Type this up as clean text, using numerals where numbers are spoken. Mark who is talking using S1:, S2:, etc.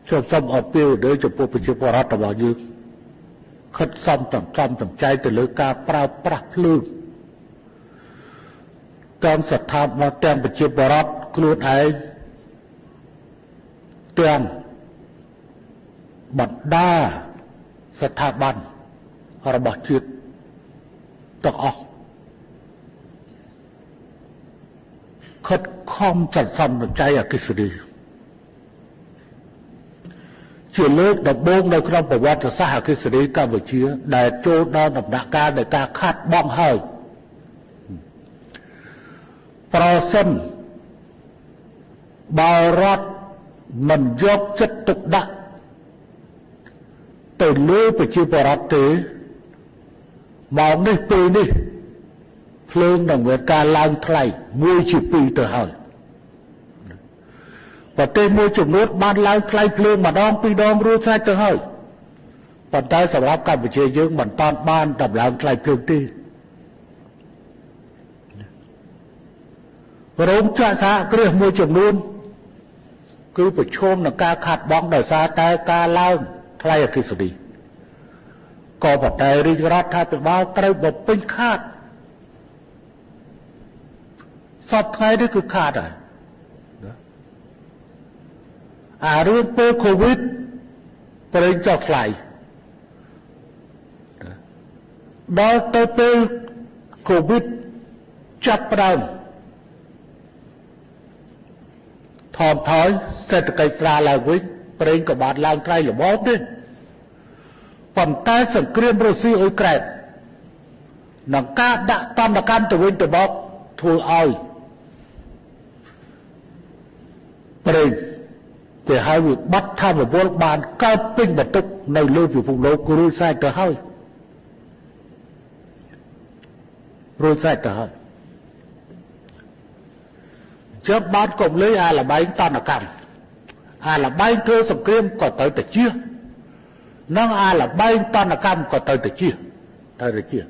S1: cho xong ở tiêu để cho bộប្រជាពលរដ្ឋរបស់យើងខិតសំចំចៃទៅលើការប្រើប្រាស់ភ្លើងទាំងស្ថាប័នទាំងប្រជាពលរដ្ឋខ្លួនឯងទាំងបណ្ដាស្ថាប័នរបស់ជាតិទាំងអស់ខិតខំសន្សំសំចៃអគ្គិសនីជាលើកដំបូងនៅក្នុងប្រវត្តិសាស្ត្រអគ្គិសនីកម្ពុជាដែលចូលដល់ដំណាក់កាលនៃការខាត់បងហើយប្រសិនបើរដ្ឋមិនយកចិត្តទុកដាក់ទៅលើប្រជាពលរដ្ឋទេមកនេះពេលនេះភ្លើងនឹងមានការឡើងថ្លៃ1 ជា 2ទៅហើយប្រទេសមួយចំនួនបានឡើងថ្លៃភ្លើងម្ដង2 ដងរួចស្រេចទៅហើយប៉ុន្តែសម្រាប់កម្ពុជាយើងមិនតាន់បានដំឡើងថ្លៃភ្លើងទេរោងចក្រសហគ្រាសមួយចំនួនគឺប្រឈមនឹងការខាតបង់ដោយសារតែការឡើងថ្លៃអគ្គិសនីក៏ប៉ុន្តែរាជរដ្ឋាភិបាលត្រូវបំពេញខាតសពថ្ងៃនេះគឺខាតហើយអារឿងពេលកូវីដប្រេងចុះថ្លៃដល់ទៅពេលកូវីដចាប់ផ្ដើមថមថយសេដ្ឋកិច្ចស្រាលឡើងវិញប្រេងក៏បានឡើងថ្លៃល្មមទេប៉ុន្តែសង្គ្រាមរុស្ស៊ីអ៊ុយក្រែននិងការដាក់ទណ្ឌកម្មទៅវិញទៅមកធ្វើឲ្យប្រេងគេហៅវាបាត់ធម្មពលបានកើតពេញបន្ទុកនៅលើពិភពលោករួចស្រេចទៅហើយជើបបានកុំលេងអាលបែងតណ្ឌកម្មអាលបែងធ្វើសង្គ្រាមក៏ទៅតែជានិងអាលបែងតណ្ឌកម្មក៏ទៅតែជា